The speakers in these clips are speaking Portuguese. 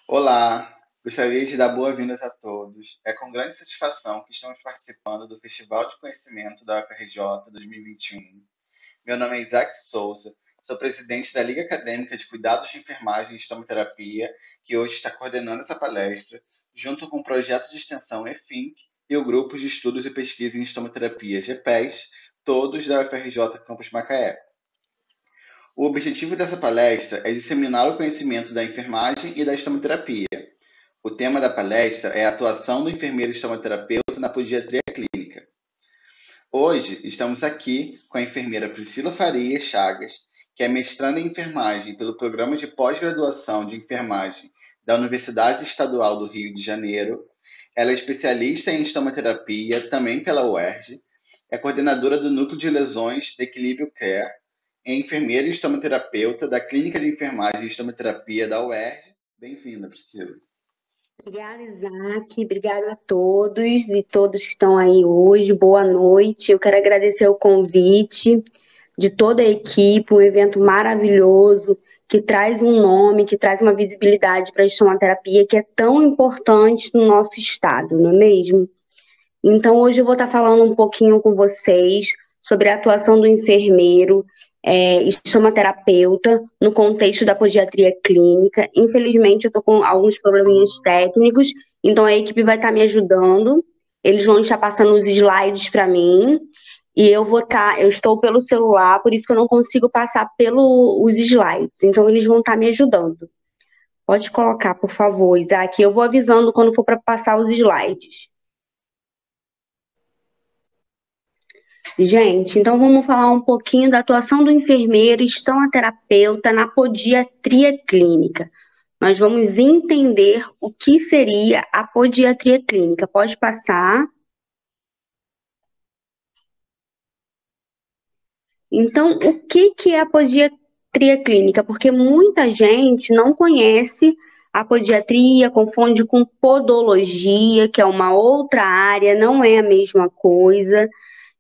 Olá, gostaria de dar boas-vindas a todos. É com grande satisfação que estamos participando do Festival de Conhecimento da UFRJ 2021. Meu nome é Isaac Souza, sou presidente da Liga Acadêmica de Cuidados de Enfermagem e Estomoterapia, que hoje está coordenando essa palestra, junto com o projeto de extensão EFINC e o Grupo de Estudos e Pesquisa em Estomoterapia, GPES, todos da UFRJ Campus Macaé. O objetivo dessa palestra é disseminar o conhecimento da enfermagem e da estomoterapia. O tema da palestra é a atuação do enfermeiro estomoterapeuta na podiatria clínica. Hoje estamos aqui com a enfermeira Priscila Faria Chagas, que é mestranda em enfermagem pelo Programa de Pós-Graduação de Enfermagem da Universidade Estadual do Rio de Janeiro. Ela é especialista em estomoterapia, também pela UERJ, é coordenadora do Núcleo de Lesões de Equilíbrio Care, é enfermeira e estomoterapeuta da Clínica de Enfermagem e Estomoterapia da UERJ. Bem-vinda, Priscila. Obrigada, Isaac. Obrigada a todos e todas que estão aí hoje. Boa noite. Eu quero agradecer o convite de toda a equipe, um evento maravilhoso que traz um nome, que traz uma visibilidade para a estomoterapia que é tão importante no nosso estado, não é mesmo? Então, hoje eu vou estar falando um pouquinho com vocês sobre a atuação do enfermeiro, estomoterapeuta, no contexto da podiatria clínica. Infelizmente, eu estou com alguns probleminhas técnicos, então a equipe vai estar me ajudando. Eles vão estar passando os slides para mim, e eu estou pelo celular, por isso que eu não consigo passar os slides. Então, eles vão estar me ajudando. Pode colocar, por favor, Isaac. Eu vou avisando quando for para passar os slides. Gente, então vamos falar um pouquinho da atuação do enfermeiro estomoterapeuta na podiatria clínica. Nós vamos entender o que seria a podiatria clínica. Pode passar. Então, o que é a podiatria clínica? Porque muita gente não conhece a podiatria, confunde com podologia, que é uma outra área, não é a mesma coisa.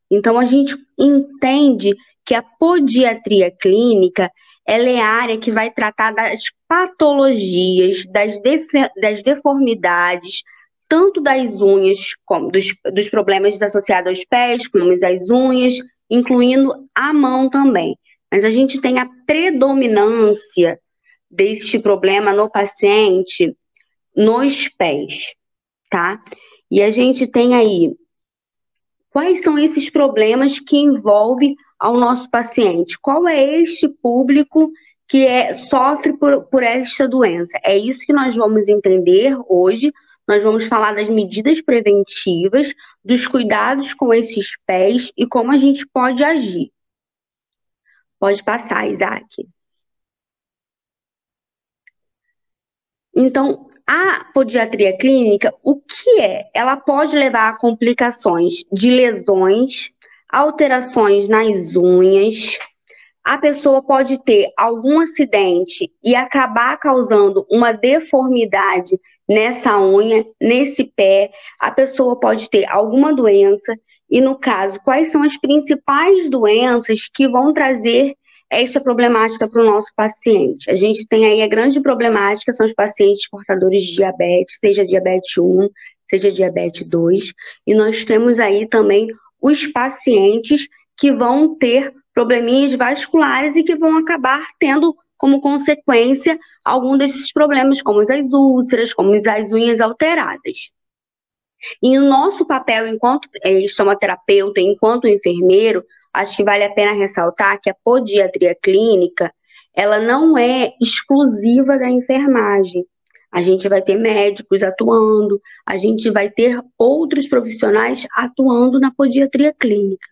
Então, a gente entende que a podiatria clínica ela é a área que vai tratar das patologias, das deformidades, tanto das unhas, como dos problemas associados aos pés, como as unhas, incluindo a mão também. Mas a gente tem a predominância deste problema no paciente nos pés, tá? E a gente tem aí quais são esses problemas que envolvem ao nosso paciente? Qual é este público que sofre por esta doença? É isso que nós vamos entender hoje. Nós vamos falar das medidas preventivas, dos cuidados com esses pés e como a gente pode agir. Pode passar, Isaac. Então, a podiatria clínica, o que é? Ela pode levar a complicações de lesões, alterações nas unhas. A pessoa pode ter algum acidente e acabar causando uma deformidade nessa unha, nesse pé. A pessoa pode ter alguma doença. E, no caso, quais são as principais doenças que vão trazer esta problemática para o nosso paciente? A gente tem aí a grande problemática, são os pacientes portadores de diabetes, seja diabetes 1, seja diabetes 2. E nós temos aí também os pacientes que vão ter probleminhas vasculares e que vão acabar tendo como consequência algum desses problemas, como as úlceras, como as unhas alteradas. E o nosso papel enquanto estomoterapeuta, enquanto enfermeiro, acho que vale a pena ressaltar que a podiatria clínica, ela não é exclusiva da enfermagem. A gente vai ter médicos atuando, a gente vai ter outros profissionais atuando na podiatria clínica.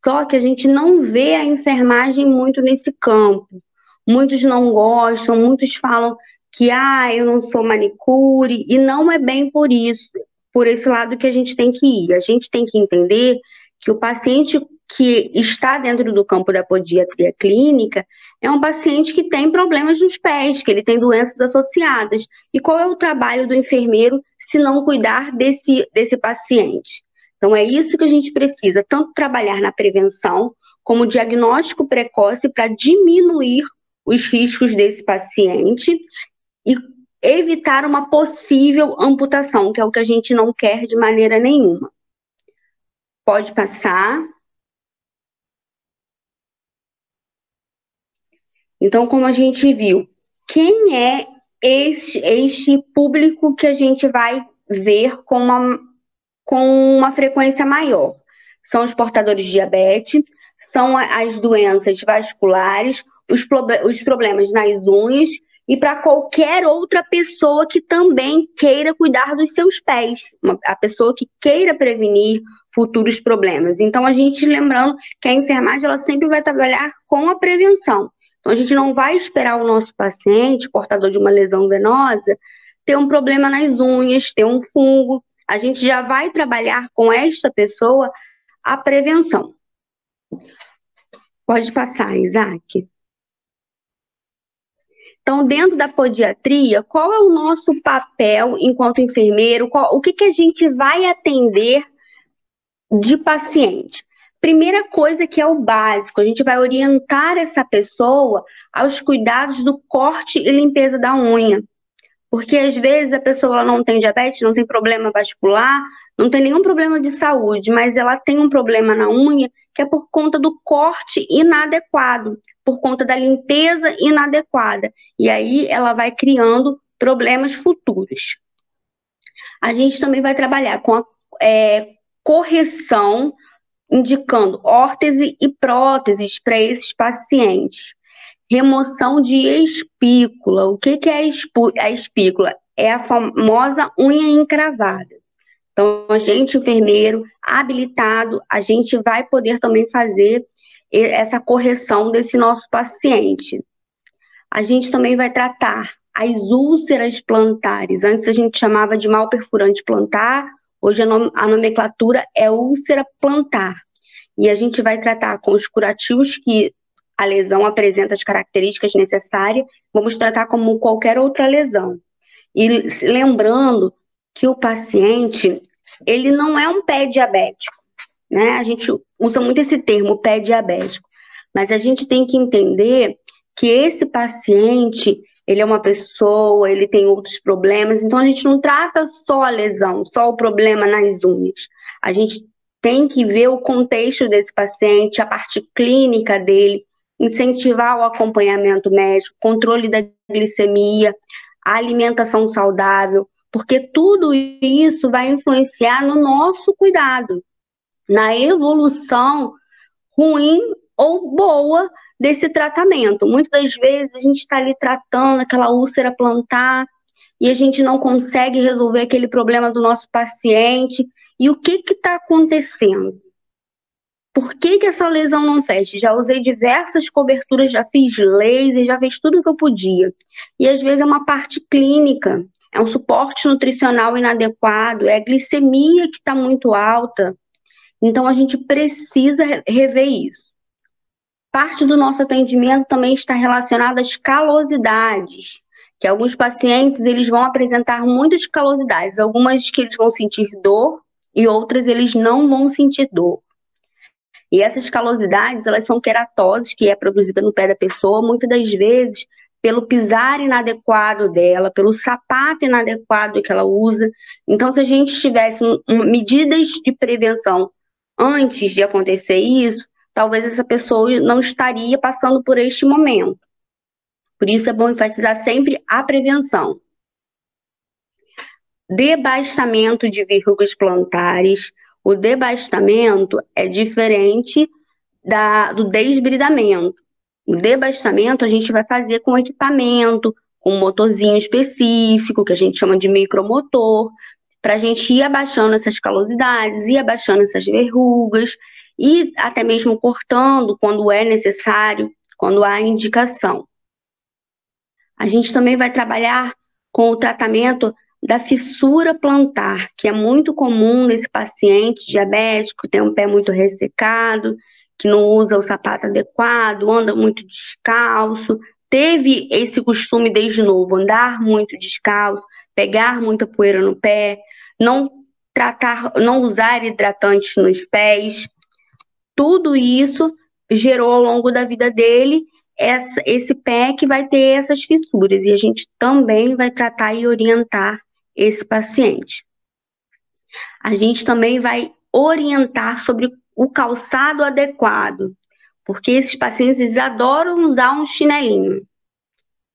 Só que a gente não vê a enfermagem muito nesse campo. Muitos não gostam, muitos falam que eu não sou manicure, e não é bem por isso, por esse lado que a gente tem que ir. A gente tem que entender que o paciente que está dentro do campo da podiatria clínica é um paciente que tem problemas nos pés, que ele tem doenças associadas. E qual é o trabalho do enfermeiro se não cuidar desse paciente? Então, é isso que a gente precisa, tanto trabalhar na prevenção, como diagnóstico precoce para diminuir os riscos desse paciente e evitar uma possível amputação, que é o que a gente não quer de maneira nenhuma. Pode passar. Então, como a gente viu, quem é este público que a gente vai ver com uma frequência maior? São os portadores de diabetes, são as doenças vasculares, os problemas nas unhas e para qualquer outra pessoa que também queira cuidar dos seus pés, a pessoa que queira prevenir futuros problemas. Então, a gente lembrando que a enfermagem ela sempre vai trabalhar com a prevenção. Então, a gente não vai esperar o nosso paciente, portador de uma lesão venosa, ter um problema nas unhas, ter um fungo. A gente já vai trabalhar com esta pessoa a prevenção. Pode passar, Isaac. Então, dentro da podiatria, qual é o nosso papel enquanto enfermeiro? O que a gente vai atender de paciente? Primeira coisa que é o básico, a gente vai orientar essa pessoa aos cuidados do corte e limpeza da unha. Porque às vezes a pessoa não tem diabetes, não tem problema vascular, não tem nenhum problema de saúde, mas ela tem um problema na unha que é por conta do corte inadequado, por conta da limpeza inadequada. E aí ela vai criando problemas futuros. A gente também vai trabalhar com a correção, indicando órtese e próteses para esses pacientes. Remoção de espícula. O que é a espícula? É a famosa unha encravada. Então, a gente, enfermeiro, habilitado, a gente vai poder também fazer essa correção desse nosso paciente. A gente também vai tratar as úlceras plantares. Antes a gente chamava de mal perfurante plantar, hoje a nomenclatura é úlcera plantar. E a gente vai tratar com os curativos que a lesão apresenta as características necessárias, vamos tratar como qualquer outra lesão. E lembrando que o paciente, ele não é um pé diabético, né? A gente usa muito esse termo, pé diabético, mas a gente tem que entender que esse paciente, ele é uma pessoa, ele tem outros problemas, então a gente não trata só a lesão, só o problema nas unhas. A gente tem que ver o contexto desse paciente, a parte clínica dele, incentivar o acompanhamento médico, controle da glicemia, a alimentação saudável, porque tudo isso vai influenciar no nosso cuidado, na evolução ruim ou boa desse tratamento. Muitas das vezes a gente está ali tratando aquela úlcera plantar e a gente não consegue resolver aquele problema do nosso paciente. E o que está acontecendo? Por que essa lesão não fecha? Já usei diversas coberturas, já fiz laser, já fiz tudo que eu podia. E às vezes é uma parte clínica, é um suporte nutricional inadequado, é a glicemia que está muito alta. Então a gente precisa rever isso. Parte do nosso atendimento também está relacionado às calosidades, que alguns pacientes eles vão apresentar muitas calosidades, algumas que eles vão sentir dor e outras eles não vão sentir dor. E essas calosidades, elas são queratoses, que é produzida no pé da pessoa, muitas das vezes pelo pisar inadequado dela, pelo sapato inadequado que ela usa. Então, se a gente tivesse medidas de prevenção antes de acontecer isso, talvez essa pessoa não estaria passando por este momento. Por isso é bom enfatizar sempre a prevenção. Debastamento de verrugas plantares. O debastamento é diferente do desbridamento. O debastamento a gente vai fazer com equipamento, com um motorzinho específico, que a gente chama de micromotor, para a gente ir abaixando essas calosidades, ir abaixando essas verrugas, e até mesmo cortando quando é necessário, quando há indicação. A gente também vai trabalhar com o tratamento da fissura plantar, que é muito comum nesse paciente diabético, que tem um pé muito ressecado, que não usa o sapato adequado, anda muito descalço, teve esse costume desde novo, andar muito descalço, pegar muita poeira no pé, não usar hidratantes nos pés. Tudo isso gerou ao longo da vida dele esse pé que vai ter essas fissuras, e a gente também vai tratar e orientar esse paciente. A gente também vai orientar sobre o calçado adequado, porque esses pacientes eles adoram usar um chinelinho.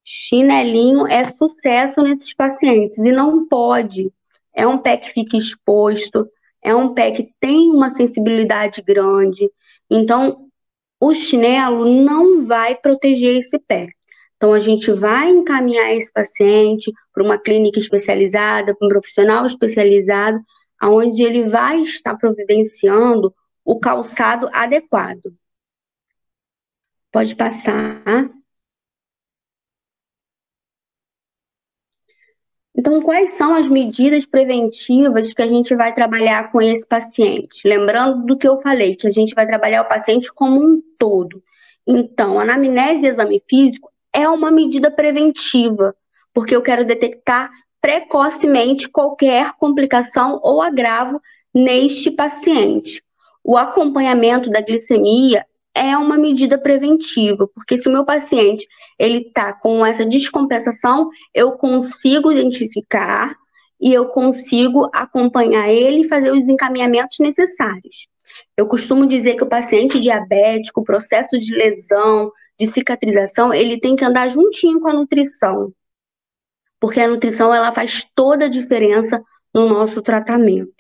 Chinelinho é sucesso nesses pacientes e não pode. É um pé que fica exposto, é um pé que tem uma sensibilidade grande. Então, o chinelo não vai proteger esse pé. Então, a gente vai encaminhar esse paciente para uma clínica especializada, para um profissional especializado, onde ele vai estar providenciando o calçado adequado. Pode passar. Então, quais são as medidas preventivas que a gente vai trabalhar com esse paciente? Lembrando do que eu falei, que a gente vai trabalhar o paciente como um todo. Então, a anamnese e exame físico é uma medida preventiva, porque eu quero detectar precocemente qualquer complicação ou agravo neste paciente. O acompanhamento da glicemia é uma medida preventiva, porque se o meu paciente ele está com essa descompensação, eu consigo identificar e eu consigo acompanhar ele e fazer os encaminhamentos necessários. Eu costumo dizer que o paciente diabético, o processo de lesão, de cicatrização, ele tem que andar juntinho com a nutrição, porque a nutrição ela faz toda a diferença no nosso tratamento.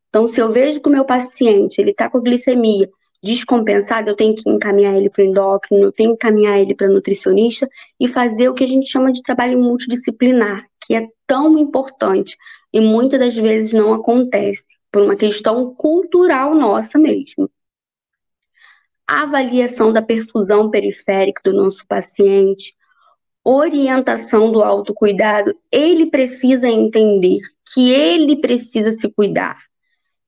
Então, se eu vejo que o meu paciente ele está com glicemia descompensada, eu tenho que encaminhar ele para o endócrino, eu tenho que encaminhar ele para nutricionista e fazer o que a gente chama de trabalho multidisciplinar, que é tão importante e muitas das vezes não acontece, por uma questão cultural nossa mesmo. A avaliação da perfusão periférica do nosso paciente, orientação do autocuidado, ele precisa entender que ele precisa se cuidar,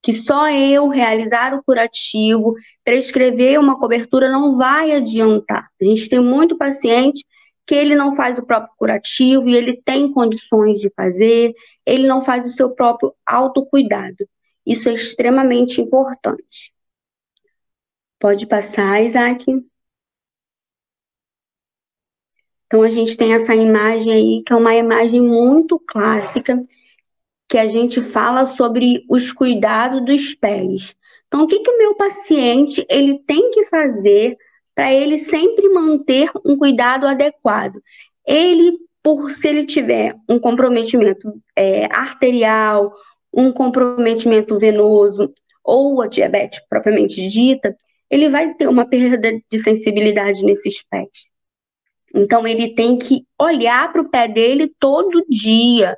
que só eu realizar o curativo, prescrever uma cobertura não vai adiantar. A gente tem muito paciente que ele não faz o próprio curativo e ele tem condições de fazer, ele não faz o seu próprio autocuidado. Isso é extremamente importante. Pode passar, Isaac. Então, a gente tem essa imagem aí, que é uma imagem muito clássica, que a gente fala sobre os cuidados dos pés. Então, o que o meu paciente ele tem que fazer para ele sempre manter um cuidado adequado? Ele, se ele tiver um comprometimento arterial, um comprometimento venoso ou a diabetes propriamente dita, ele vai ter uma perda de sensibilidade nesses pés. Então, ele tem que olhar para o pé dele todo dia,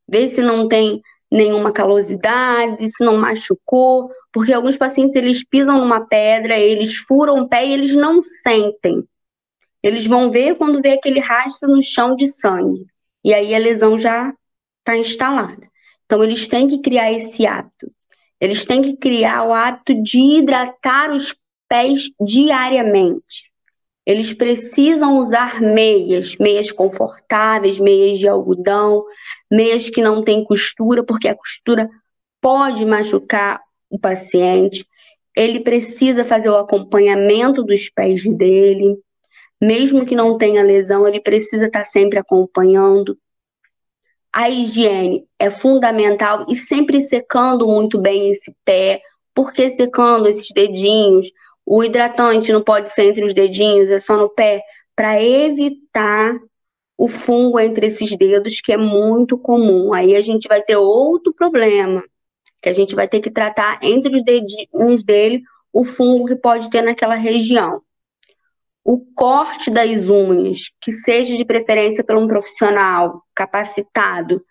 ver se não tem nenhuma calosidade, se não machucou, porque alguns pacientes eles pisam numa pedra, eles furam o pé e eles não sentem. Eles vão ver quando vê aquele rastro no chão de sangue, e aí a lesão já está instalada. Então, eles têm que criar esse hábito. Eles têm que criar o hábito de hidratar os pés diariamente. Eles precisam usar meias, meias confortáveis, meias de algodão, meias que não têm costura, porque a costura pode machucar o paciente. Ele precisa fazer o acompanhamento dos pés dele. Mesmo que não tenha lesão, ele precisa estar sempre acompanhando. A higiene é fundamental e sempre secando muito bem esse pé, porque secando esses dedinhos. O hidratante não pode ser entre os dedinhos, é só no pé, para evitar o fungo entre esses dedos, que é muito comum. Aí a gente vai ter outro problema, que a gente vai ter que tratar entre os dedinhos dele o fungo que pode ter naquela região. O corte das unhas, que seja de preferência por um profissional capacitado,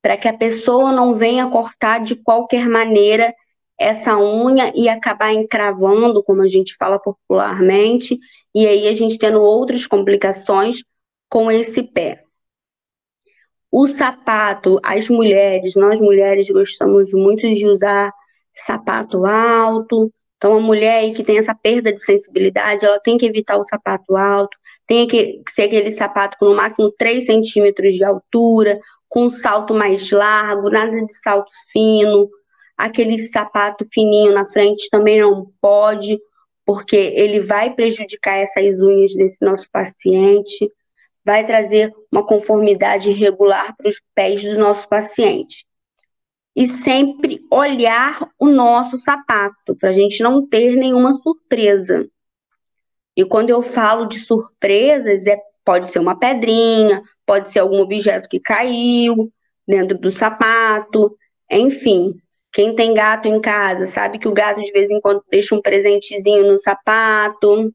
para que a pessoa não venha cortar de qualquer maneira essa unha e acabar encravando, como a gente fala popularmente, e aí a gente tendo outras complicações com esse pé. O sapato, nós mulheres gostamos muito de usar sapato alto, então a mulher aí que tem essa perda de sensibilidade, ela tem que evitar o sapato alto, tem que ser aquele sapato com no máximo 3 centímetros de altura, com um salto mais largo, nada de salto fino. Aquele sapato fininho na frente também não pode, porque ele vai prejudicar essas unhas desse nosso paciente, vai trazer uma conformidade irregular para os pés do nosso paciente. E sempre olhar o nosso sapato, para a gente não ter nenhuma surpresa. E quando eu falo de surpresas, pode ser uma pedrinha, pode ser algum objeto que caiu dentro do sapato, enfim. Quem tem gato em casa sabe que o gato de vez em quando deixa um presentezinho no sapato.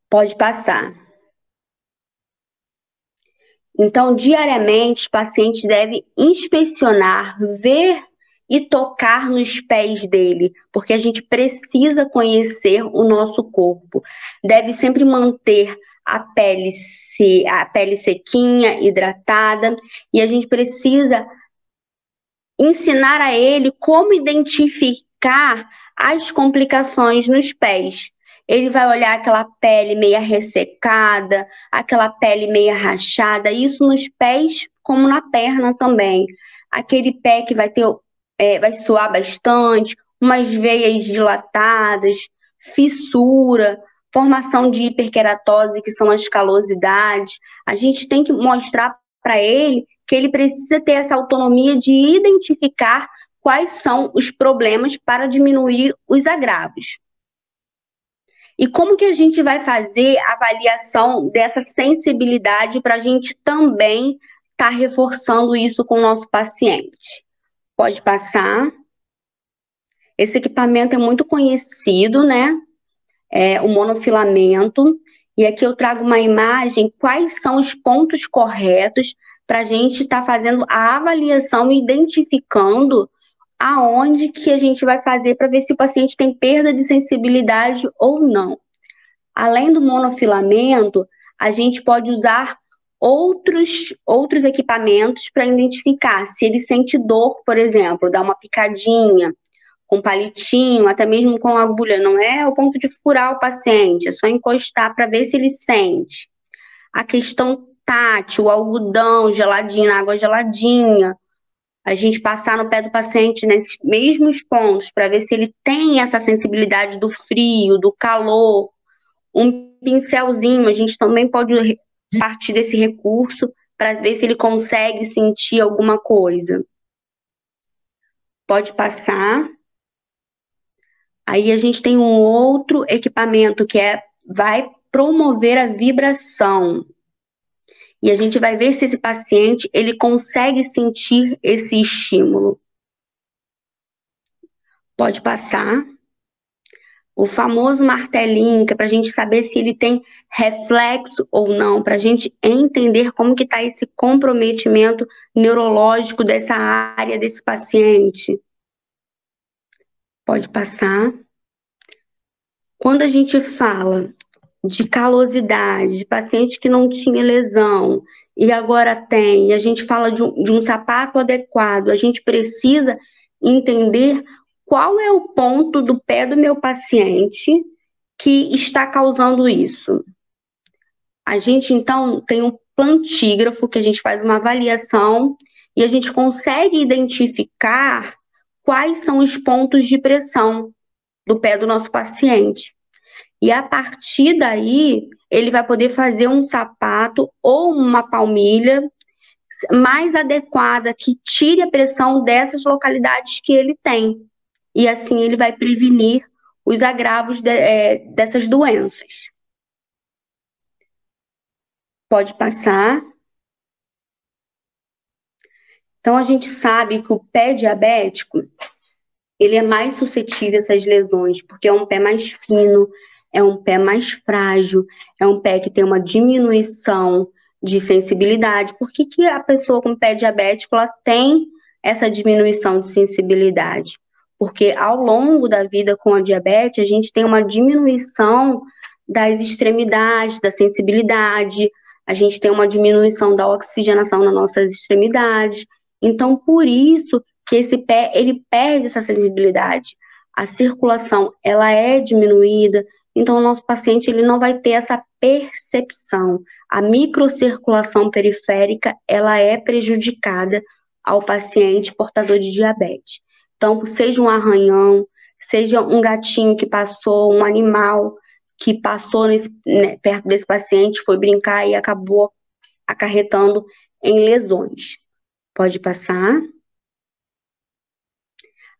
Pode passar. Então, diariamente, o paciente deve inspecionar, ver e tocar nos pés dele, porque a gente precisa conhecer o nosso corpo. Deve sempre manter a pele sequinha, hidratada, e a gente precisa ensinar a ele como identificar as complicações nos pés. Ele vai olhar aquela pele meia ressecada, aquela pele meia rachada, isso nos pés como na perna também. Aquele pé que vai suar bastante, umas veias dilatadas, fissura, formação de hiperqueratose, que são as calosidades. A gente tem que mostrar para ele que ele precisa ter essa autonomia de identificar quais são os problemas para diminuir os agravos. E como que a gente vai fazer a avaliação dessa sensibilidade para a gente também estar reforçando isso com o nosso paciente? Pode passar. Esse equipamento é muito conhecido, né? O monofilamento. E aqui eu trago uma imagem, quais são os pontos corretos para a gente estar fazendo a avaliação e identificando aonde que a gente vai fazer para ver se o paciente tem perda de sensibilidade ou não. Além do monofilamento, a gente pode usar outros equipamentos para identificar se ele sente dor, por exemplo, dar uma picadinha com palitinho, até mesmo com agulha, não é o ponto de furar o paciente, é só encostar para ver se ele sente. A questão tátil, o algodão geladinho, na água geladinha, a gente passar no pé do paciente nesses mesmos pontos para ver se ele tem essa sensibilidade do frio, do calor. Um pincelzinho, a gente também pode partir desse recurso para ver se ele consegue sentir alguma coisa. Pode passar. Aí a gente tem um outro equipamento que vai promover a vibração. E a gente vai ver se esse paciente ele consegue sentir esse estímulo. Pode passar. O famoso martelinho, que é para a gente saber se ele tem reflexo ou não, para a gente entender como que está esse comprometimento neurológico dessa área desse paciente. Pode passar. Quando a gente fala de calosidade, de paciente que não tinha lesão e agora tem, e a gente fala de um sapato adequado, a gente precisa entender qual é o ponto do pé do meu paciente que está causando isso. A gente, então, tem um plantígrafo que a gente faz uma avaliação e a gente consegue identificar quais são os pontos de pressão do pé do nosso paciente. E a partir daí, ele vai poder fazer um sapato ou uma palmilha mais adequada, que tire a pressão dessas localidades que ele tem. E assim ele vai prevenir os agravos dessas doenças. Pode passar. Então, a gente sabe que o pé diabético, ele é mais suscetível a essas lesões, porque é um pé mais fino, é um pé mais frágil, é um pé que tem uma diminuição de sensibilidade. Por que que a pessoa com pé diabético ela tem essa diminuição de sensibilidade? Porque ao longo da vida com a diabetes, a gente tem uma diminuição das extremidades, da sensibilidade, a gente tem uma diminuição da oxigenação nas nossas extremidades. Então, por isso que esse pé, ele perde essa sensibilidade. A circulação, ela é diminuída, então o nosso paciente, ele não vai ter essa percepção. A microcirculação periférica, ela é prejudicada ao paciente portador de diabetes. Então, seja um arranhão, seja um gatinho que passou, um animal que passou perto desse paciente, foi brincar e acabou acarretando em lesões. Pode passar.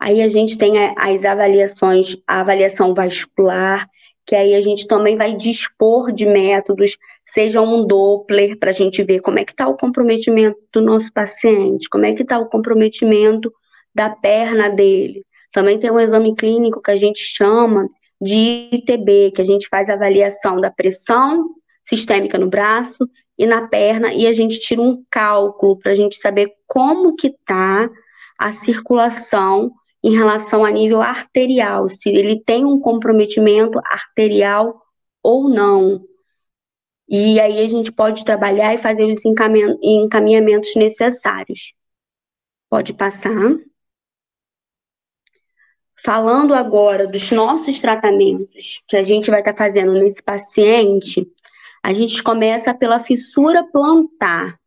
Aí a gente tem as avaliações, a avaliação vascular, que aí a gente também vai dispor de métodos, seja um Doppler, para a gente ver como é que está o comprometimento do nosso paciente, como é que está o comprometimento da perna dele. Também tem um exame clínico que a gente chama de ITB, que a gente faz a avaliação da pressão sistêmica no braço e na perna, e a gente tira um cálculo para a gente saber como que está a circulação em relação a nível arterial, se ele tem um comprometimento arterial ou não. E aí a gente pode trabalhar e fazer os encaminhamentos necessários. Pode passar. Falando agora dos nossos tratamentos que a gente vai estar fazendo nesse paciente, a gente começa pela fissura plantar,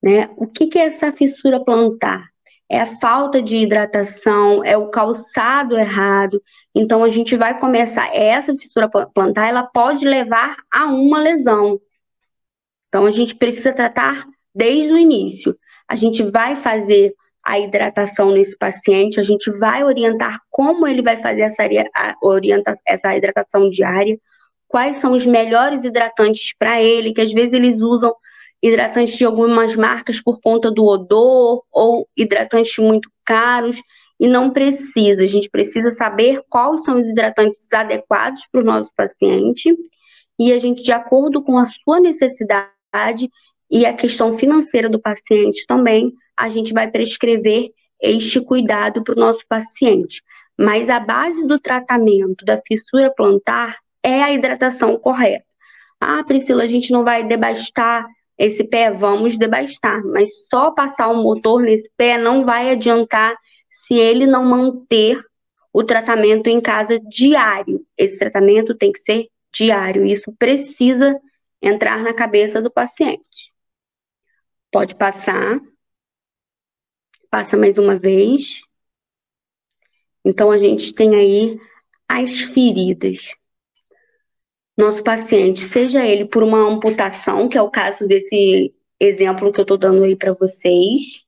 né? O que é essa fissura plantar? É a falta de hidratação, é o calçado errado. Então, a gente vai começar, essa fissura plantar, ela pode levar a uma lesão. Então, a gente precisa tratar desde o início. A gente vai fazer a hidratação nesse paciente, a gente vai orientar como ele vai fazer essa hidratação diária, quais são os melhores hidratantes para ele, que às vezes eles usam hidratantes de algumas marcas por conta do odor ou hidratantes muito caros e não precisa. A gente precisa saber quais são os hidratantes adequados para o nosso paciente e a gente, de acordo com a sua necessidade e a questão financeira do paciente também, a gente vai prescrever este cuidado para o nosso paciente. Mas a base do tratamento da fissura plantar é a hidratação correta. Ah, Priscila, a gente não vai debastar esse pé, vamos debastar, mas só passar o motor nesse pé não vai adiantar se ele não manter o tratamento em casa diário. Esse tratamento tem que ser diário, isso precisa entrar na cabeça do paciente. Pode passar. Passa mais uma vez. Então, a gente tem aí as feridas. Nosso paciente, seja ele por uma amputação, que é o caso desse exemplo que eu estou dando aí para vocês,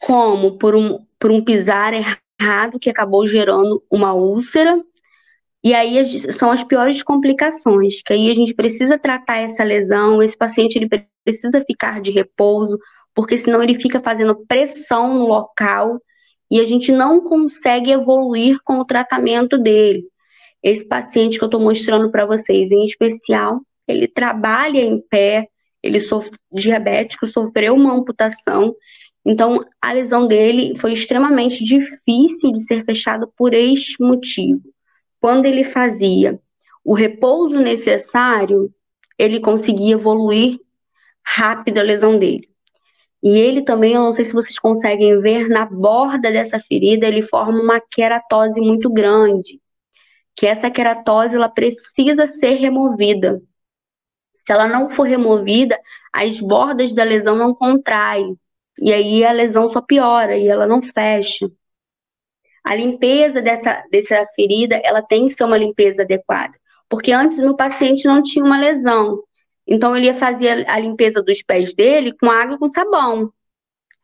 como por um pisar errado que acabou gerando uma úlcera. E aí são as piores complicações, que aí a gente precisa tratar essa lesão, esse paciente ele precisa ficar de repouso, porque senão ele fica fazendo pressão no local e a gente não consegue evoluir com o tratamento dele. Esse paciente que eu estou mostrando para vocês, em especial, ele trabalha em pé, ele diabético, sofreu uma amputação, então a lesão dele foi extremamente difícil de ser fechada por este motivo. Quando ele fazia o repouso necessário, ele conseguia evoluir rápido a lesão dele. E ele também, eu não sei se vocês conseguem ver, na borda dessa ferida, ele forma uma queratose muito grande, que essa queratose ela precisa ser removida. Se ela não for removida, as bordas da lesão não contraem, e aí a lesão só piora, e ela não fecha. A limpeza dessa ferida, ela tem que ser uma limpeza adequada, porque antes o paciente não tinha uma lesão, então ele ia fazer a limpeza dos pés dele com água e com sabão,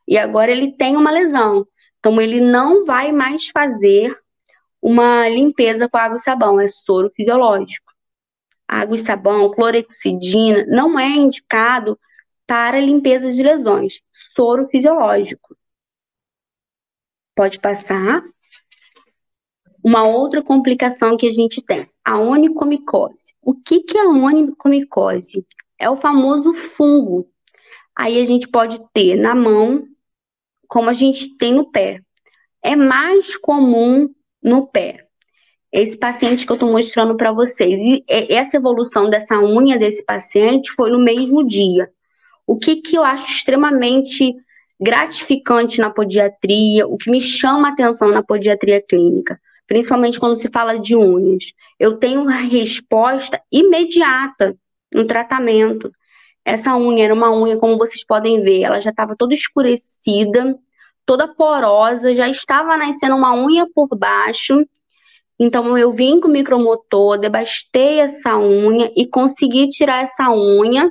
e agora ele tem uma lesão, então ele não vai mais fazer uma limpeza com água e sabão, é soro fisiológico. Água e sabão, clorexidina, não é indicado para limpeza de lesões, soro fisiológico. Pode passar. Uma outra complicação que a gente tem, a onicomicose. O que é a onicomicose? É o famoso fungo. Aí a gente pode ter na mão, como a gente tem no pé. É mais comum no pé. Esse paciente que eu estou mostrando para vocês. E essa evolução dessa unha desse paciente foi no mesmo dia. O que eu acho extremamente gratificante na podiatria, o que me chama a atenção na podiatria clínica, principalmente quando se fala de unhas. Eu tenho uma resposta imediata no tratamento. Essa unha era uma unha, como vocês podem ver, ela já estava toda escurecida, toda porosa, já estava nascendo uma unha por baixo, Então eu vim com o micromotor, devastei essa unha e consegui tirar essa unha.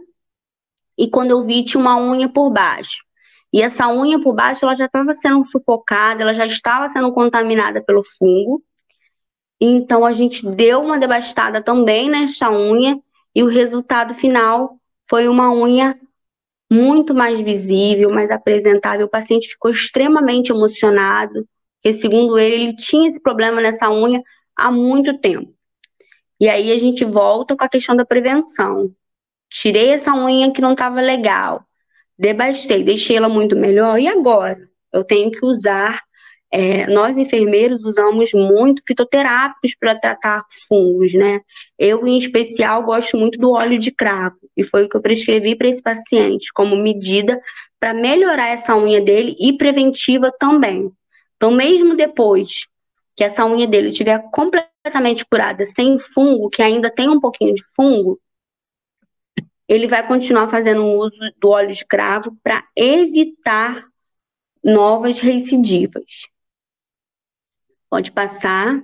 E quando eu vi, tinha uma unha por baixo. E essa unha por baixo, ela já estava sendo sufocada, ela já estava sendo contaminada pelo fungo. Então a gente deu uma devastada também nessa unha e o resultado final foi uma unha muito mais visível, mais apresentável. O paciente ficou extremamente emocionado, porque segundo ele tinha esse problema nessa unha há muito tempo. E aí a gente volta com a questão da prevenção. Tirei essa unha que não estava legal, devastei, deixei ela muito melhor. E agora? Eu tenho que usar. Nós enfermeiros usamos muito fitoterápicos para tratar fungos, né? Eu, em especial, gosto muito do óleo de cravo. E foi o que eu prescrevi para esse paciente, como medida para melhorar essa unha dele e preventiva também. Então, mesmo depois que essa unha dele estiver completamente curada, sem fungo, que ainda tem um pouquinho de fungo, ele vai continuar fazendo o uso do óleo de cravo para evitar novas recidivas. Pode passar.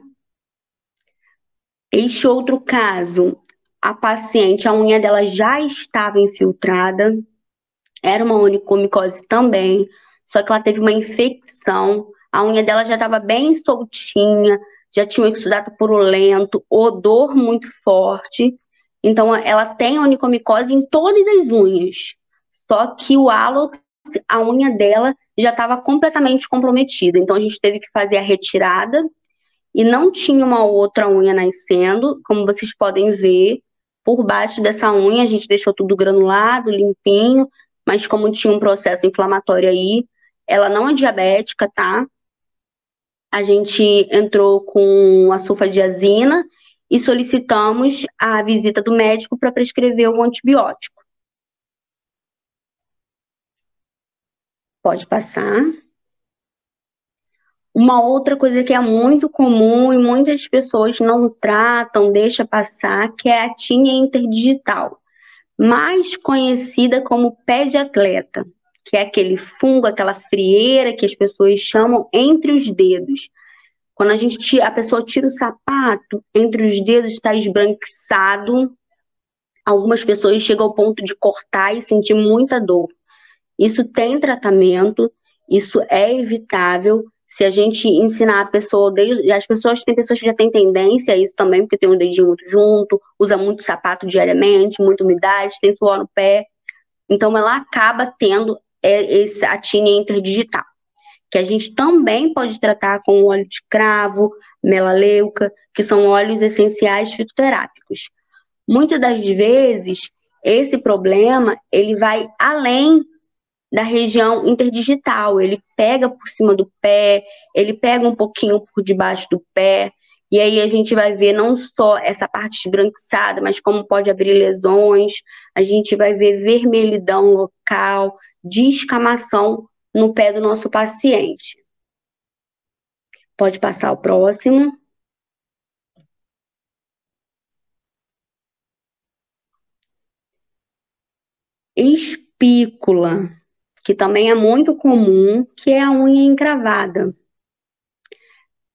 Este outro caso, a paciente, a unha dela já estava infiltrada, era uma onicomicose também, só que ela teve uma infecção, a unha dela já estava bem soltinha, já tinha um exudato purulento, odor muito forte, então ela tem onicomicose em todas as unhas, só que o hálux, a unha dela já estava completamente comprometida, então a gente teve que fazer a retirada e não tinha uma outra unha nascendo, como vocês podem ver, por baixo dessa unha a gente deixou tudo granulado, limpinho, mas como tinha um processo inflamatório aí, ela não é diabética, tá? A gente entrou com a sulfadiazina e solicitamos a visita do médico para prescrever o antibiótico. Pode passar. Uma outra coisa que é muito comum e muitas pessoas não tratam, deixa passar, que é a tinea interdigital, mais conhecida como pé de atleta, que é aquele fungo, aquela frieira que as pessoas chamam entre os dedos. Quando a pessoa tira o sapato, entre os dedos está esbranquiçado. Algumas pessoas chegam ao ponto de cortar e sentir muita dor. Isso tem tratamento, isso é evitável. Se a gente ensinar a pessoa, as pessoas, tem pessoas que já têm tendência a isso também, porque tem um dedinho muito junto, usa muito sapato diariamente, muita umidade, tem suor no pé. Então ela acaba tendo a tinea interdigital, que a gente também pode tratar com óleo de cravo, melaleuca, que são óleos essenciais fitoterápicos. Muitas das vezes, esse problema, ele vai além da região interdigital. Ele pega por cima do pé, ele pega um pouquinho por debaixo do pé, e aí a gente vai ver não só essa parte esbranquiçada, mas como pode abrir lesões, a gente vai ver vermelhidão local, descamação no pé do nosso paciente. Pode passar o próximo. Espícula, que também é muito comum, que é a unha encravada.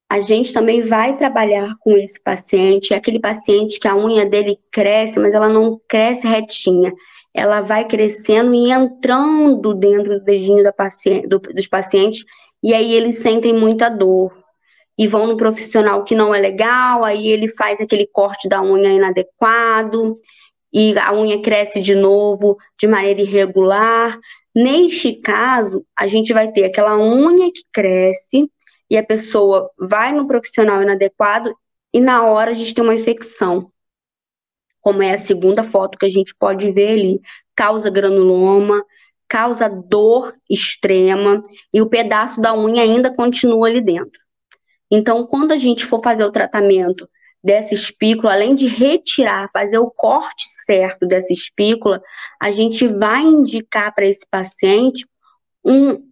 A gente também vai trabalhar com esse paciente, é aquele paciente que a unha dele cresce, mas ela não cresce retinha. Ela vai crescendo e entrando dentro do dedinho dos pacientes, e aí eles sentem muita dor. E vão no profissional que não é legal, aí ele faz aquele corte da unha inadequado, e a unha cresce de novo de maneira irregular. Neste caso, a gente vai ter aquela unha que cresce e a pessoa vai no profissional inadequado e na hora a gente tem uma infecção, como é a segunda foto que a gente pode ver ali. Causa granuloma, causa dor extrema e o pedaço da unha ainda continua ali dentro. Então, quando a gente for fazer o tratamento dessa espícula, além de retirar, fazer o corte certo dessa espícula, a gente vai indicar para esse paciente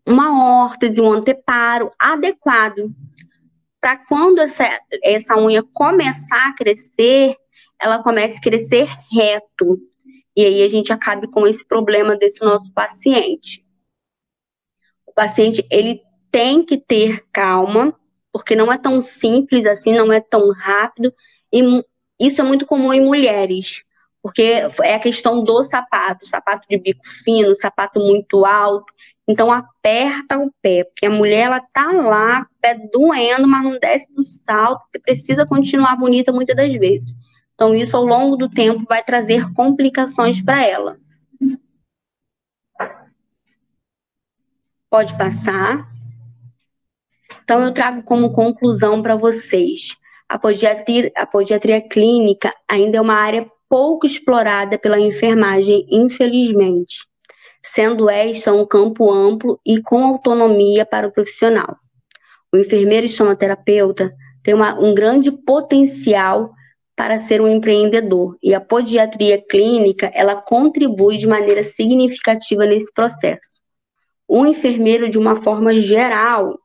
uma órtese, um anteparo adequado, para quando essa unha começar a crescer, ela comece a crescer reto. E aí a gente acabe com esse problema desse nosso paciente. O paciente, ele tem que ter calma, porque não é tão simples assim, não é tão rápido, e isso é muito comum em mulheres, porque é a questão do sapato, sapato de bico fino, sapato muito alto, então aperta o pé, porque a mulher ela tá lá, o pé doendo, mas não desce do salto, porque precisa continuar bonita muitas das vezes. Então isso ao longo do tempo vai trazer complicações para ela. Pode passar. Então, eu trago como conclusão para vocês: a podiatria clínica ainda é uma área pouco explorada pela enfermagem, infelizmente, sendo esta um campo amplo e com autonomia para o profissional. O enfermeiro estomaterapeuta tem um grande potencial para ser um empreendedor, e a podiatria clínica ela contribui de maneira significativa nesse processo. O enfermeiro, de uma forma geral,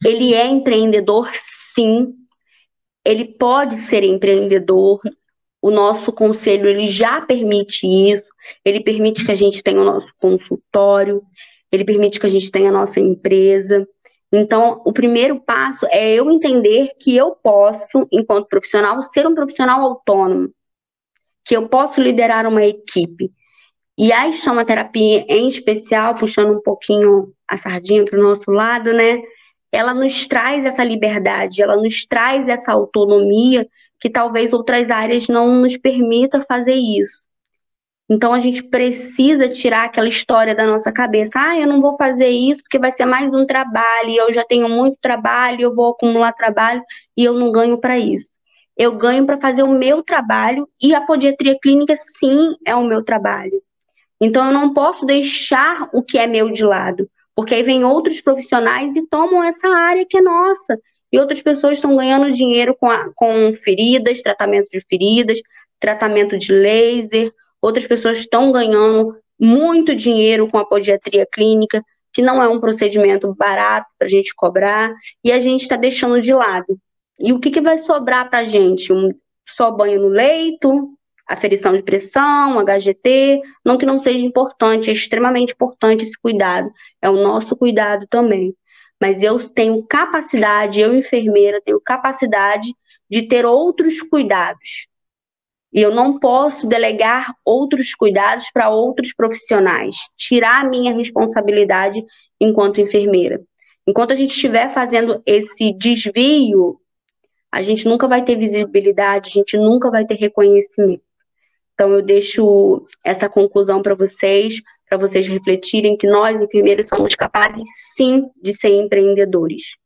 ele é empreendedor, sim. Ele pode ser empreendedor. O nosso conselho, ele já permite isso. Ele permite que a gente tenha o nosso consultório. Ele permite que a gente tenha a nossa empresa. Então, o primeiro passo é eu entender que eu posso, enquanto profissional, ser um profissional autônomo. Que eu posso liderar uma equipe. E a estomaterapia, em especial, puxando um pouquinho a sardinha para o nosso lado, né? Ela nos traz essa liberdade, ela nos traz essa autonomia que talvez outras áreas não nos permitam fazer isso. Então a gente precisa tirar aquela história da nossa cabeça. Eu não vou fazer isso porque vai ser mais um trabalho, e eu já tenho muito trabalho, eu vou acumular trabalho e eu não ganho para isso. Eu ganho para fazer o meu trabalho e a podiatria clínica, sim, é o meu trabalho. Então, eu não posso deixar o que é meu de lado, porque aí vem outros profissionais e tomam essa área que é nossa. E outras pessoas estão ganhando dinheiro com feridas, tratamento de laser. Outras pessoas estão ganhando muito dinheiro com a podiatria clínica, que não é um procedimento barato para a gente cobrar, e a gente está deixando de lado. E o que vai sobrar para a gente? Só banho no leito, aferição de pressão, HGT, não que não seja importante, é extremamente importante esse cuidado, é o nosso cuidado também. Mas eu tenho capacidade, eu enfermeira, tenho capacidade de ter outros cuidados. E eu não posso delegar outros cuidados para outros profissionais, tirar a minha responsabilidade enquanto enfermeira. Enquanto a gente estiver fazendo esse desvio, a gente nunca vai ter visibilidade, a gente nunca vai ter reconhecimento. Então, eu deixo essa conclusão para vocês refletirem que nós, enfermeiros, somos capazes, sim, de ser empreendedores.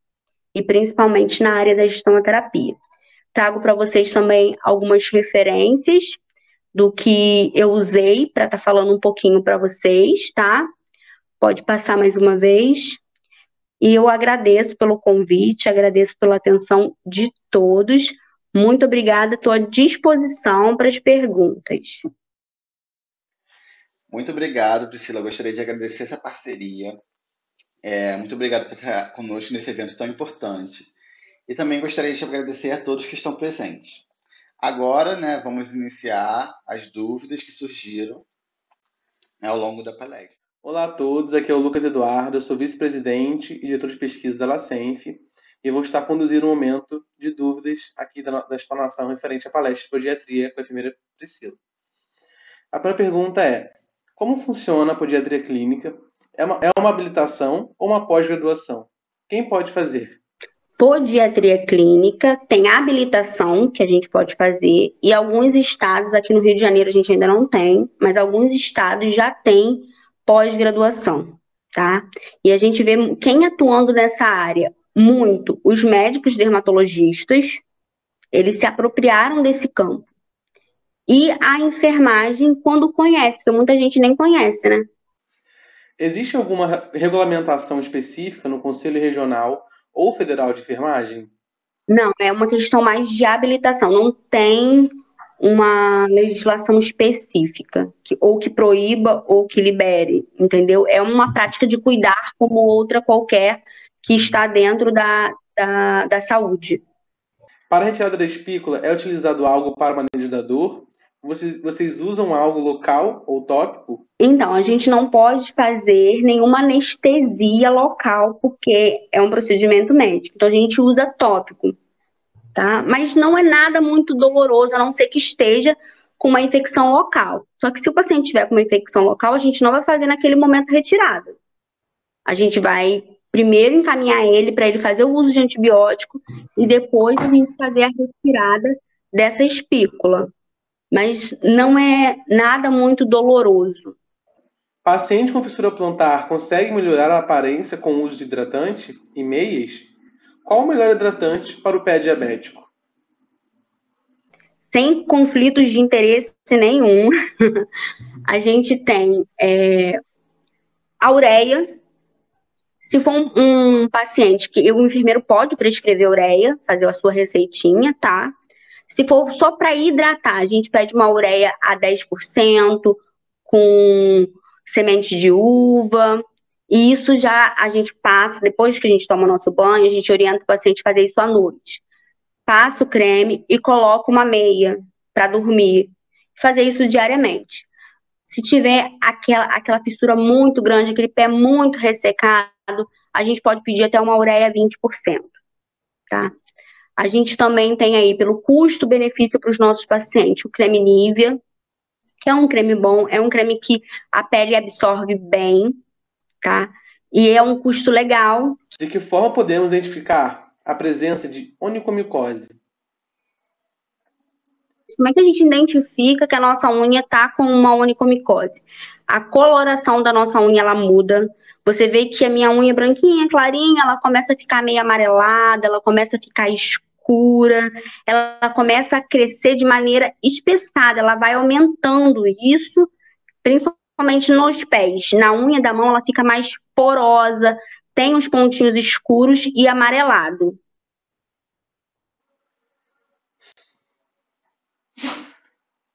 E principalmente na área da gestomaterapia. Trago para vocês também algumas referências do que eu usei para estar falando um pouquinho para vocês, tá? Pode passar mais uma vez. E eu agradeço pelo convite, agradeço pela atenção de todos. Muito obrigada, estou à disposição para as perguntas. Muito obrigado, Priscila. Eu gostaria de agradecer essa parceria. Muito obrigado por estar conosco nesse evento tão importante. E também gostaria de agradecer a todos que estão presentes. Agora, né, vamos iniciar as dúvidas que surgiram, né, ao longo da palestra. Olá a todos, aqui é o Lucas Eduardo, eu sou vice-presidente e diretor de pesquisa da LACENF e vou estar conduzindo um momento de dúvidas aqui da explanação referente à palestra de podiatria com a enfermeira Priscila. A primeira pergunta é: como funciona a podiatria clínica? É uma habilitação ou uma pós-graduação? Quem pode fazer? Podiatria clínica tem habilitação que a gente pode fazer, e alguns estados, aqui no Rio de Janeiro a gente ainda não tem, mas alguns estados já têm pós-graduação, tá? E a gente vê quem atuando nessa área muito, os médicos dermatologistas, eles se apropriaram desse campo. E a enfermagem, quando conhece, porque muita gente nem conhece, né? Existe alguma regulamentação específica no Conselho Regional ou Federal de Enfermagem? Não, é uma questão mais de habilitação. Não tem uma legislação específica, ou que proíba ou que libere, entendeu? É uma prática de cuidar como outra qualquer que está dentro da saúde. Para a retirada da espícula, é utilizado algo para manejo da dor vocês usam algo local ou tópico? Então, a gente não pode fazer nenhuma anestesia local, porque é um procedimento médico. Então, a gente usa tópico, tá? Mas não é nada muito doloroso, a não ser que esteja com uma infecção local. Só que se o paciente tiver com uma infecção local, a gente não vai fazer naquele momento a retirada. A gente vai primeiro encaminhar ele para ele fazer o uso de antibiótico e depois a gente fazer a retirada dessa espícula. Mas não é nada muito doloroso. Paciente com fissura plantar consegue melhorar a aparência com o uso de hidratante e meias? Qual o melhor hidratante para o pé diabético? Sem conflitos de interesse nenhum, a gente tem a ureia. Se for um paciente que o enfermeiro pode prescrever ureia, fazer a sua receitinha, tá? Se for só para hidratar, a gente pede uma ureia a 10%, com semente de uva. E isso já a gente passa, depois que a gente toma o nosso banho, a gente orienta o paciente a fazer isso à noite. Passa o creme e coloca uma meia para dormir. Fazer isso diariamente. Se tiver aquela fissura muito grande, aquele pé muito ressecado, a gente pode pedir até uma ureia 20%, tá? A gente também tem aí, pelo custo-benefício para os nossos pacientes, o creme Nivea, que é um creme bom, é um creme que a pele absorve bem, tá? E é um custo legal. De que forma podemos identificar a presença de onicomicose? Como é que a gente identifica que a nossa unha está com uma onicomicose? A coloração da nossa unha, ela muda. Você vê que a minha unha branquinha, clarinha, ela começa a ficar meio amarelada, ela começa a ficar escura, ela começa a crescer de maneira espessada, ela vai aumentando isso, principalmente nos pés. Na unha da mão, ela fica mais porosa, tem uns pontinhos escuros e amarelado.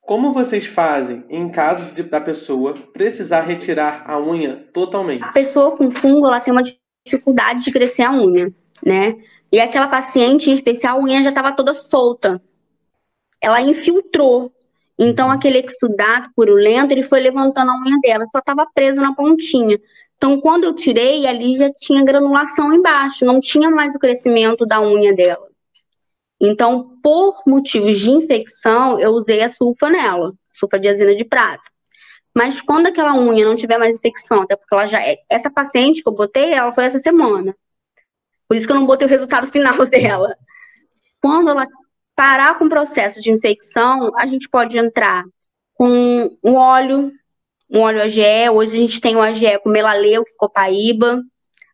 Como vocês fazem em caso da pessoa precisar retirar a unha totalmente? A pessoa com fungo, ela tem uma dificuldade de crescer a unha, né? E aquela paciente, em especial, a unha já estava toda solta. Ela infiltrou. Então, aquele exudato purulento, ele foi levantando a unha dela, só estava preso na pontinha. Então, quando eu tirei, ali já tinha granulação embaixo, não tinha mais o crescimento da unha dela. Então, por motivos de infecção, eu usei a sulfa nela, sulfadiazina de prata. Mas quando aquela unha não tiver mais infecção, até porque ela já essa paciente que eu botei, ela foi essa semana. Por isso que eu não botei o resultado final dela. Quando ela parar com o processo de infecção, a gente pode entrar com um óleo AGE. Hoje a gente tem o AGE com melaleuca e copaíba.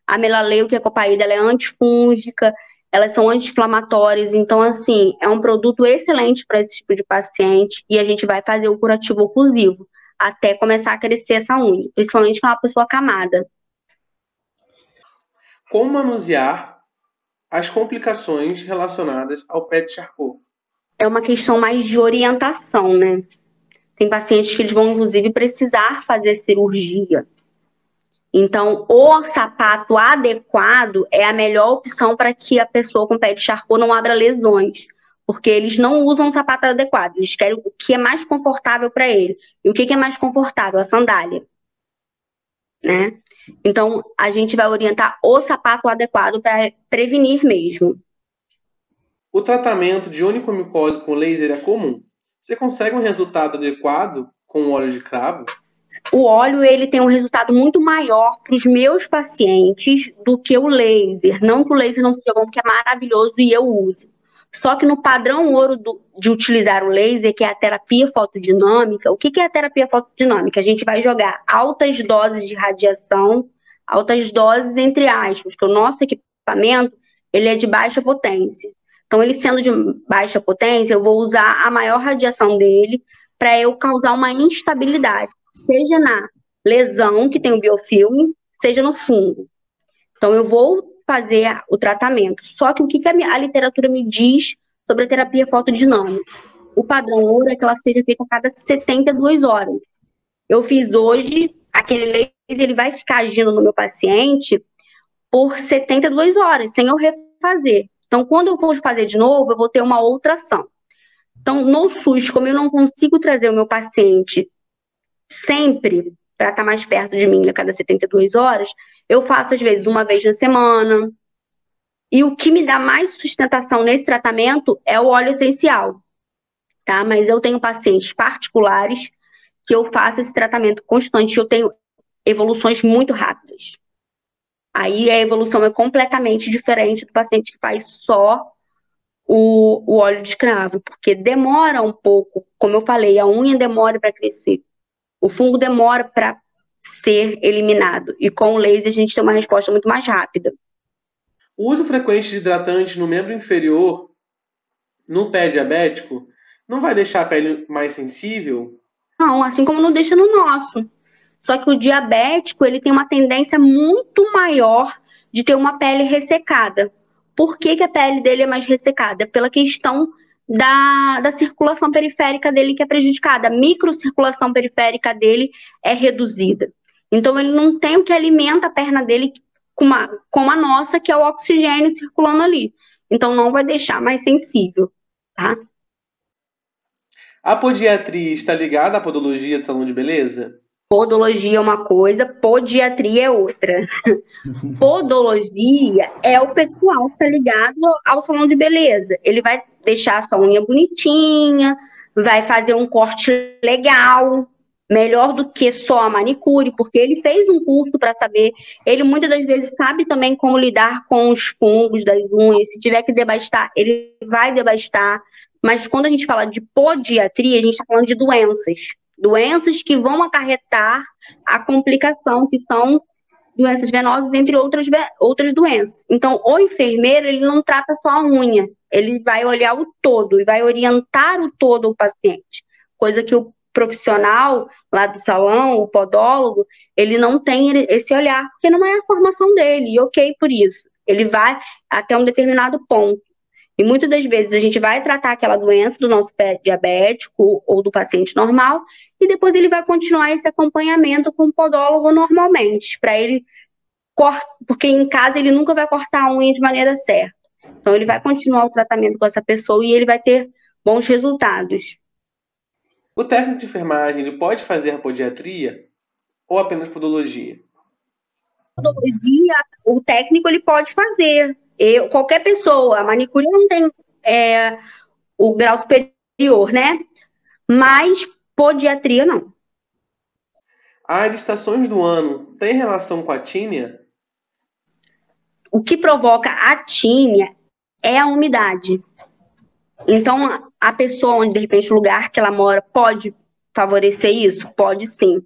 A melaleuca e a copaíba, ela é antifúngica, elas são anti-inflamatórias, então, assim, é um produto excelente para esse tipo de paciente e a gente vai fazer o curativo oclusivo até começar a crescer essa unha, principalmente com uma pessoa acamada. Como manusear as complicações relacionadas ao pé de Charcot? É uma questão mais de orientação, né? Tem pacientes que eles vão, inclusive, precisar fazer cirurgia. Então, o sapato adequado é a melhor opção para que a pessoa com pé de Charcot não abra lesões, porque eles não usam o sapato adequado, eles querem o que é mais confortável para ele. E o que é mais confortável? A sandália, né? Então, a gente vai orientar o sapato adequado para prevenir mesmo. O tratamento de onicomicose com laser é comum. Você consegue um resultado adequado com o óleo de cravo? O óleo, ele tem um resultado muito maior para os meus pacientes do que o laser. Não que o laser não seja bom, porque é maravilhoso e eu uso. Só que no padrão ouro de utilizar o laser, que é a terapia fotodinâmica, o que é a terapia fotodinâmica? A gente vai jogar altas doses de radiação, altas doses entre aspas, porque o nosso equipamento, ele é de baixa potência. Então, ele sendo de baixa potência, eu vou usar a maior radiação dele para eu causar uma instabilidade, seja na lesão, que tem o biofilme, seja no fungo. Então, eu vou fazer o tratamento. Só que o que a literatura me diz sobre a terapia fotodinâmica? O padrão ouro é que ela seja feita a cada 72 horas. Eu fiz hoje, aquele laser, ele vai ficar agindo no meu paciente por 72 horas, sem eu refazer. Então, quando eu for fazer de novo, eu vou ter uma outra ação. Então, no SUS, como eu não consigo trazer o meu paciente sempre para estar mais perto de mim a cada 72 horas, eu faço às vezes uma vez na semana. E o que me dá mais sustentação nesse tratamento é o óleo essencial, tá? Mas eu tenho pacientes particulares que eu faço esse tratamento constante, eu tenho evoluções muito rápidas. Aí a evolução é completamente diferente do paciente que faz só o óleo de cravo, porque demora um pouco, como eu falei, a unha demora para crescer, o fungo demora para ser eliminado, e com o laser a gente tem uma resposta muito mais rápida. O uso frequente de hidratantes no membro inferior, no pé diabético, não vai deixar a pele mais sensível? Não, assim como não deixa no nosso. Só que o diabético, ele tem uma tendência muito maior de ter uma pele ressecada. Por que, que a pele dele é mais ressecada? Pela questão da circulação periférica dele que é prejudicada. A microcirculação periférica dele é reduzida. Então, ele não tem o que alimenta a perna dele como a nossa, que é o oxigênio circulando ali. Então, não vai deixar mais sensível, tá? A podiatria está ligada à podologia do salão de beleza? Podologia é uma coisa, podiatria é outra. Podologia é o pessoal que está ligado ao salão de beleza. Ele vai deixar a sua unha bonitinha, vai fazer um corte legal, melhor do que só a manicure, porque ele fez um curso para saber. Ele muitas das vezes sabe também como lidar com os fungos das unhas. Se tiver que devastar, ele vai devastar. Mas quando a gente fala de podiatria, a gente está falando de doenças. Doenças que vão acarretar a complicação, que são doenças venosas, entre outras doenças. Então, o enfermeiro, ele não trata só a unha, ele vai olhar o todo e vai orientar o todo ao paciente, coisa que o profissional lá do salão, o podólogo, ele não tem esse olhar, porque não é a formação dele, e ok por isso. Ele vai até um determinado ponto. E muitas das vezes a gente vai tratar aquela doença do nosso pé diabético ou do paciente normal, e depois ele vai continuar esse acompanhamento com o podólogo normalmente, para ele porque em casa ele nunca vai cortar a unha de maneira certa. Então ele vai continuar o tratamento com essa pessoa e ele vai ter bons resultados. O técnico de enfermagem ele pode fazer a podiatria ou apenas podologia? Podologia, o técnico ele pode fazer. Qualquer pessoa, a manicure não tem o grau superior, né? Mas podiatria não. As estações do ano têm relação com a tínia? O que provoca a tínia é a umidade. Então, a pessoa, onde de repente o lugar que ela mora pode favorecer isso? Pode sim.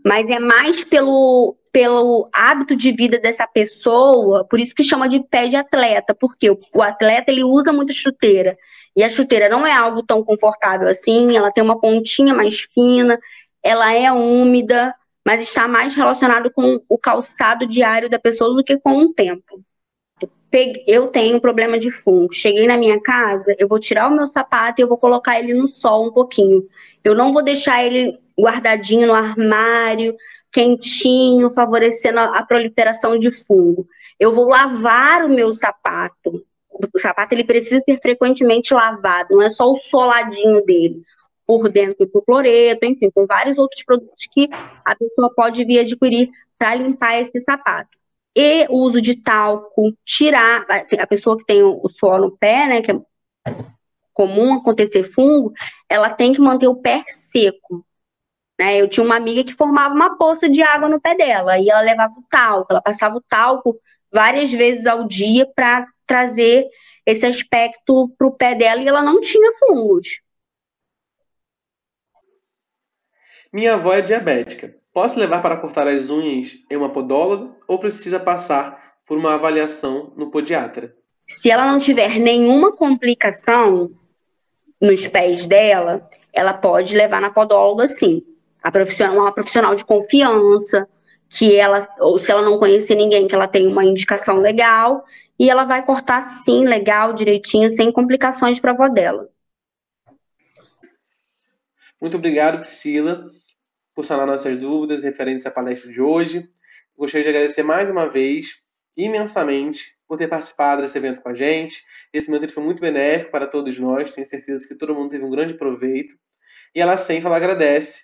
Mas é mais pelo hábito de vida dessa pessoa, por isso que chama de pé de atleta, porque o atleta ele usa muita chuteira, e a chuteira não é algo tão confortável assim, ela tem uma pontinha mais fina, ela é úmida, mas está mais relacionado com o calçado diário da pessoa do que com o tempo. Eu tenho um problema de fungo. Cheguei na minha casa, eu vou tirar o meu sapato e eu vou colocar ele no sol um pouquinho. Eu não vou deixar ele guardadinho no armário, quentinho, favorecendo a proliferação de fungo. Eu vou lavar o meu sapato. O sapato ele precisa ser frequentemente lavado, não é só o soladinho dele. Por dentro com cloreto, enfim, com vários outros produtos que a pessoa pode vir adquirir para limpar esse sapato. E o uso de talco, tirar a pessoa que tem o suor no pé, né, que é comum acontecer fungo, ela tem que manter o pé seco, né? Eu tinha uma amiga que formava uma poça de água no pé dela, e ela levava o talco, ela passava o talco várias vezes ao dia para trazer esse aspecto para o pé dela, e ela não tinha fungos. Minha avó é diabética. Posso levar para cortar as unhas em uma podóloga ou precisa passar por uma avaliação no podiatra? Se ela não tiver nenhuma complicação nos pés dela, ela pode levar na podóloga, sim. Uma profissional de confiança, que ela, ou se ela não conhecer ninguém, que ela tem uma indicação legal, e ela vai cortar, sim, legal, direitinho, sem complicações para a avó dela. Muito obrigado, Priscila, por sanar nossas dúvidas referentes à palestra de hoje. Gostaria de agradecer mais uma vez imensamente por ter participado desse evento com a gente. Esse momento ele foi muito benéfico para todos nós, tenho certeza que todo mundo teve um grande proveito. E a LACENF ela agradece,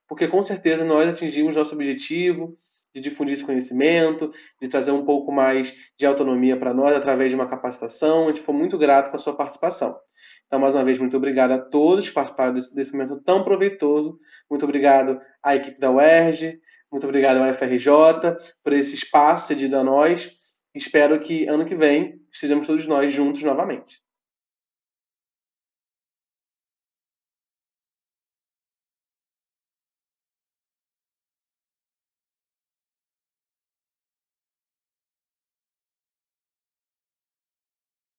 porque com certeza nós atingimos nosso objetivo de difundir esse conhecimento, de trazer um pouco mais de autonomia para nós através de uma capacitação. A gente foi muito grato com a sua participação. Então, mais uma vez, muito obrigado a todos que participaram desse momento tão proveitoso. Muito obrigado à equipe da UERJ, muito obrigado ao FRJ por esse espaço cedido a nós. Espero que ano que vem estejamos todos nós juntos novamente.